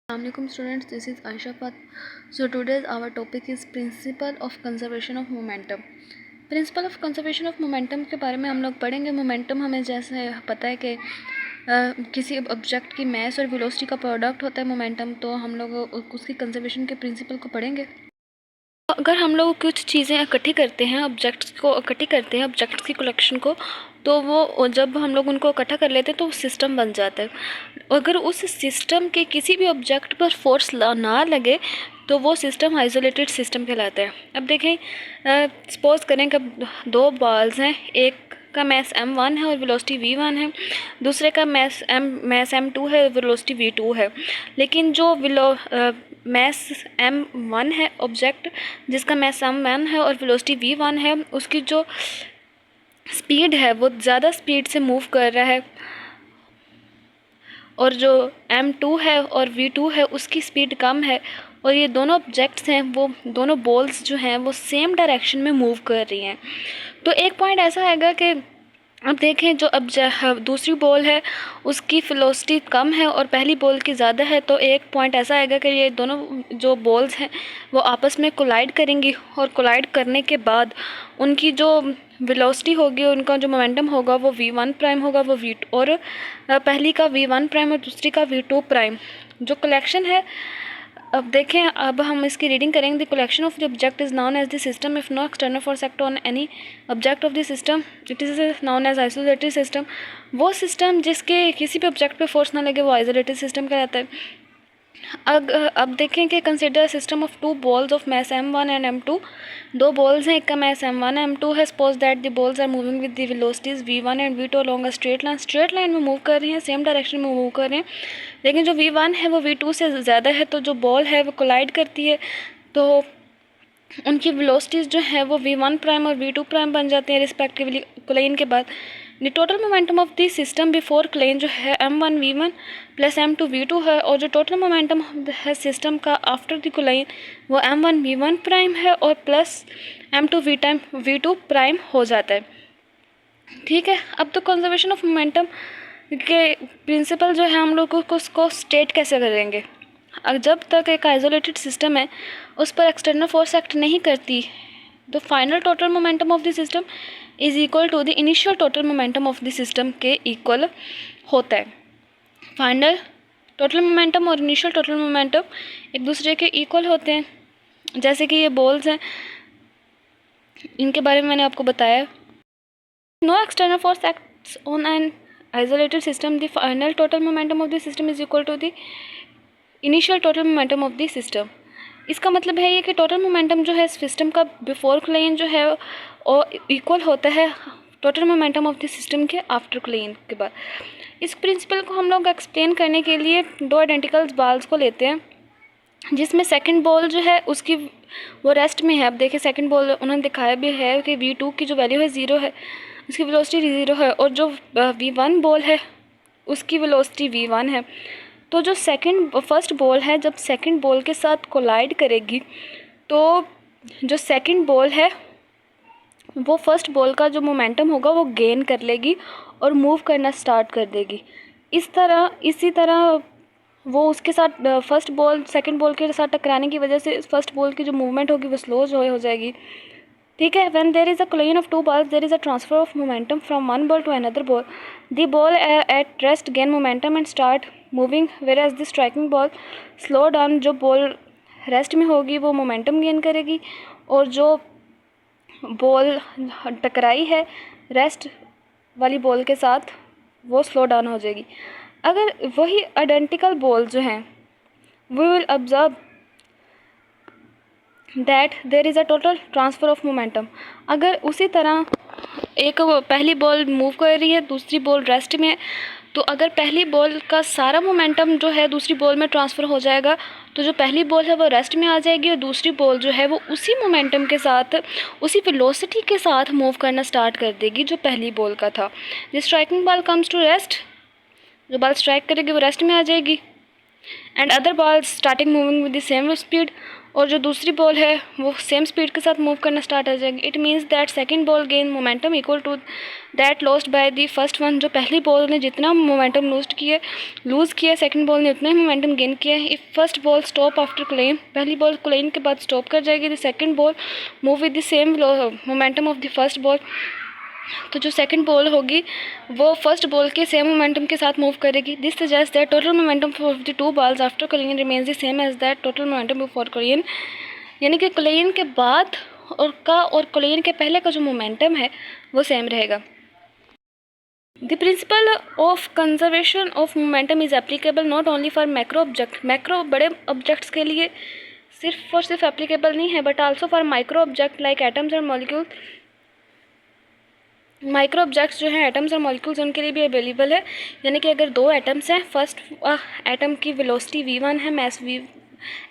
Assalamualaikum students, this is Aisha Fat. So today's our topic is principle of conservation of momentum. Principle of conservation of momentum के बारे में हम लोग पढ़ेंगे। Momentum हमें जैसे पता है कि किसी ऑब्जेक्ट की मास और वेलोसिटी का प्रोडक्ट होता है मोमेंटम, तो हम लोग उसकी कंजर्वेशन के प्रिंसिपल को पढ़ेंगे। अगर हम लोग कुछ चीज़ें इकट्ठी करते हैं, ऑब्जेक्ट्स को इकट्ठी करते हैं, ऑब्जेक्ट्स की कलेक्शन को, तो वो जब हम लोग उनको इकट्ठा कर लेते हैं तो सिस्टम बन जाता है। अगर उस सिस्टम के किसी भी ऑब्जेक्ट पर फोर्स ना लगे तो वो सिस्टम आइसोलेटेड सिस्टम कहलाता है। अब देखें, सपोज़ करें कि दो बॉल्स हैं, एक का मैस m1 है और वेलोसिटी v1 है, दूसरे का मैस m2 है, वेलोसिटी v2 है। लेकिन जो मैस m1 है ऑब्जेक्ट, जिसका मैस m1 है और वेलोसिटी v1 है, उसकी जो स्पीड है वो ज़्यादा स्पीड से मूव कर रहा है, और जो m2 है और v2 है उसकी स्पीड कम है, और ये दोनों ऑब्जेक्ट्स हैं, वो दोनों बॉल्स जो हैं वो सेम डायरेक्शन में मूव कर रही हैं। तो एक पॉइंट ऐसा आएगा कि अब देखें, जो अब दूसरी बॉल है उसकी वेलोसिटी कम है और पहली बॉल की ज़्यादा है, तो एक पॉइंट ऐसा आएगा कि ये दोनों जो बॉल्स हैं वो आपस में कोलाइड करेंगी, और कोलाइड करने के बाद उनकी जो वेलोसिटी होगी, उनका जो मोमेंटम होगा वो v1 प्राइम होगा, वो v2, और पहली का v1 प्राइम और दूसरी का v2 प्राइम। जो कलेक्शन है, अब देखें, अब हम इसकी रीडिंग करेंगे। The collection of the object is known as the system if no external force act on any object of the system, it is known as isolated system. वो system जिसके किसी भी ऑब्जेक्ट पे फोर्स ना लगे वो isolated system कहलाता है। अब देखें कि consider system of two balls of mass m1 and m2। दो बॉल्स हैं, एक का मैस m1 m2 है। Suppose that the balls are moving with the velocities v1 and v2 along a straight line में मूव कर रही हैं, same direction में मूव कर रहे हैं। लेकिन जो v1 है वो v2 से ज़्यादा है, तो जो बॉल है वो कोलाइड करती है, तो उनकी वेलोसिटीज़ जो है वो v1 प्राइम और v2 प्राइम बन जाते हैं रिस्पेक्टिवली कोलाइन के बाद। The total momentum of the system before कोलाइन जो है m1 v1 plus m2 v2 है, और जो टोटल मोमेंटम है सिस्टम का आफ्टर द कोलाइन वो m1 v1 प्राइम है और प्लस m2 v2 प्राइम हो जाता है। ठीक है, अब तो कंजर्वेशन ऑफ मोमेंटम के प्रिंसिपल जो है हम लोग को उसको स्टेट कैसे करेंगे। जब तक एक आइसोलेटेड सिस्टम है उस पर एक्सटर्नल फोर्स एक्ट नहीं करती, तो final total momentum of the system is equal to the initial total momentum of the system के इक्वल होता है। फाइनल टोटल मोमेंटम और इनिशियल टोटल मोमेंटम एक दूसरे के इक्वल होते हैं। जैसे कि ये बॉल्स हैं, इनके बारे में मैंने आपको बताया। No external force acts on an isolated system, the final total momentum of the system is equal to the initial total momentum of the system. इसका मतलब है ये कि टोटल मोमेंटम जो है सिस्टम का बिफोर कोलाइन जो है और इक्वल होता है total momentum of the system के आफ्टर कोलाइन के बाद। इस प्रिंसिपल को हम लोग एक्सप्लेन करने के लिए दो आइडेंटिकल बॉल्स को लेते हैं, जिसमें सेकंड बॉल जो है उसकी वो रेस्ट में है। अब देखिए, सेकंड बॉल उन्होंने दिखाया भी है कि v2 की जो वैल्यू है 0 है, उसकी वेलोसिटी 0 है, और जो v1 बॉल है उसकी वेलोसिटी v1 है। तो जो फर्स्ट बॉल है जब सेकंड बॉल के साथ कोलाइड करेगी, तो जो सेकंड बॉल है वो फर्स्ट बॉल का जो मोमेंटम होगा वो गेन कर लेगी और मूव करना स्टार्ट कर देगी। इसी तरह वो उसके साथ फर्स्ट बॉल सेकंड बॉल के साथ टकराने की वजह से फर्स्ट बॉल की जो मूवमेंट होगी वो स्लो हो जाएगी। ठीक है, when there is a collision of two balls there is a transfer of momentum from one ball to another ball. The ball at rest gain momentum and start moving, whereas the striking ball slow down. जो ball rest में होगी वो momentum gain करेगी, और जो ball टकराई है rest वाली बॉल के साथ वो स्लो डाउन हो जाएगी। अगर वही आइडेंटिकल बॉल जो हैं we will observe that there is a total transfer of momentum. अगर उसी तरह एक पहली बॉल मूव कर रही है, दूसरी बॉल रेस्ट में है, तो अगर पहली बॉल का सारा मोमेंटम जो है दूसरी बॉल में ट्रांसफ़र हो जाएगा, तो जो पहली बॉल है वो रेस्ट में आ जाएगी, और दूसरी बॉल जो है वो उसी मोमेंटम के साथ, उसी वेलोसिटी के साथ मूव करना स्टार्ट कर देगी जो पहली बॉल का था। The striking ball comes to rest, जो बॉल स्ट्राइक करेगी वो रेस्ट में आ जाएगी, and other ball starting moving with the same speed. और जो दूसरी बॉल है वो सेम स्पीड के साथ मूव करना स्टार्ट हो जाएगी। It means that second ball gain momentum equal to that lost by the first one. जो पहली बॉल ने जितना मोमेंटम लूज़ किया सेकंड बॉल ने उतना ही मोमेंटम गेन किया। If first ball stop after collision, पहली बॉल क्लेन के बाद स्टॉप कर जाएगी। The second ball move with the same momentum of the first ball. तो जो सेकंड बॉल होगी वो फर्स्ट बॉल के सेम मोमेंटम के साथ मूव करेगी। This suggest that total momentum of the two balls after collision remains the same as that total momentum before collision. यानी कि क्लेन के बाद और क्लेन के पहले का जो मोमेंटम है वो सेम रहेगा। The principle of conservation of momentum is applicable not only for macro object, macro बड़े ऑब्जेक्ट्स के लिए सिर्फ और सिर्फ एप्लीकेबल नहीं है, but also for micro object like atoms और मॉलिक्यूल। माइक्रो ऑब्जेक्ट्स जो हैं एटम्स और मॉलिक्यूल्स उनके लिए भी अवेलेबल है। यानी कि अगर दो एटम्स हैं, फर्स्ट एटम की वेलोसिटी v1 है, मैस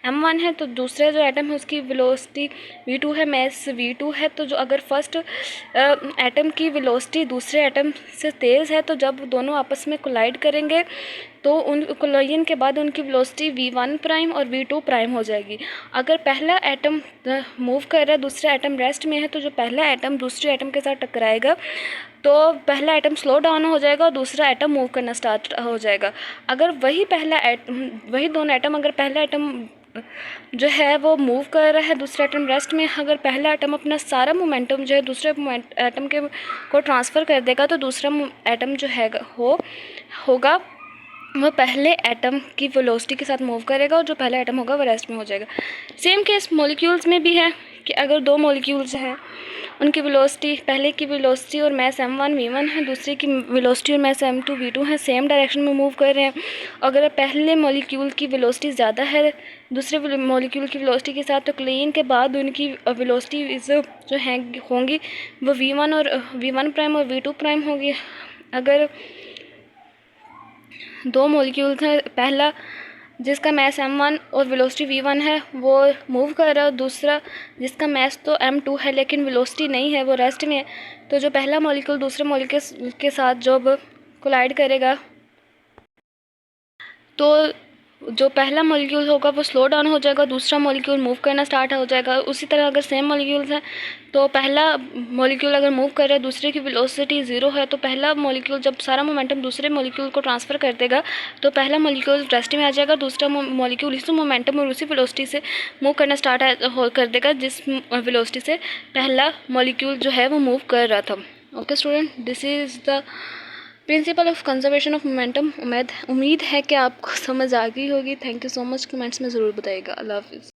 m1 है, तो दूसरे जो एटम है उसकी वेलोसिटी v2 है, मैस v2 है। तो जो अगर फर्स्ट एटम की वेलोसिटी दूसरे एटम से तेज़ है तो जब दोनों आपस में कोलाइड करेंगे तो उन कोलाइजन के बाद उनकी वेलोसिटी v1 प्राइम और v2 प्राइम हो जाएगी। अगर पहला एटम मूव कर रहा है, दूसरा एटम रेस्ट में है, तो जो पहला एटम दूसरे एटम के साथ टकराएगा तो पहला एटम स्लो डाउन हो जाएगा और दूसरा एटम मूव करना स्टार्ट हो जाएगा। अगर वही दोनों एटम, अगर पहला एटम जो है वो मूव कर रहा है, दूसरा एटम रेस्ट में, अगर पहला एटम अपना सारा मोमेंटम जो है दूसरे एटम को ट्रांसफ़र कर देगा तो दूसरा एटम जो है होगा वो पहले एटम की वेलोसिटी के साथ मूव करेगा और जो पहला एटम होगा वो रेस्ट में हो जाएगा। सेम केस मॉलिक्यूल्स में भी है कि अगर दो मॉलिक्यूल्स हैं, उनकी वेलोसिटी, पहले की वेलोसिटी और मैस m1 v1 है, दूसरे की वेलोसिटी और मैस m2 v2 है, सेम डायरेक्शन में मूव कर रहे हैं। अगर पहले मॉलिक्यूल की वेलोसिटी ज़्यादा है दूसरे मॉलिक्यूल की वेलोसिटी के साथ, तो क्लेन के बाद उनकी वेलोसिटी जो हैं होंगी वो v1 प्राइम और v2 प्राइम होगी। अगर दो मॉलिक्यूल्स हैं, पहला जिसका मैस m1 और वेलोसिटी v1 है वो मूव कर रहा है, दूसरा जिसका मैस तो m2 है लेकिन वेलोसिटी नहीं है, वो रेस्ट में है, तो जो पहला मॉलिक्यूल दूसरे मॉलिक्यूल के साथ जब कोलाइड करेगा तो जो पहला मॉलिक्यूल होगा वो स्लो डाउन हो जाएगा, दूसरा मॉलिक्यूल मूव करना स्टार्ट हो जाएगा। उसी तरह अगर सेम मॉलिक्यूल्स हैं तो पहला मॉलिक्यूल अगर मूव कर रहा है, दूसरे की वेलोसिटी 0 है, तो पहला मॉलिक्यूल जब सारा मोमेंटम दूसरे मॉलिक्यूल को ट्रांसफ़र कर देगा तो पहला मॉलिक्यूल रेस्ट में आ जाएगा, दूसरा मॉलिक्यूल इसी मोमेंटम और उसी वेलोसिटी से मूव करना स्टार्ट कर देगा जिस वेलोसिटी से पहला मॉलिक्यूल जो है वो मूव कर रहा था। Okay student, this is the principle of conservation of momentum. उम्मीद है कि आपको समझ आ गई होगी। Thank you so much. Comments में ज़रूर बताइएगा। अल्लाह हाफिज़।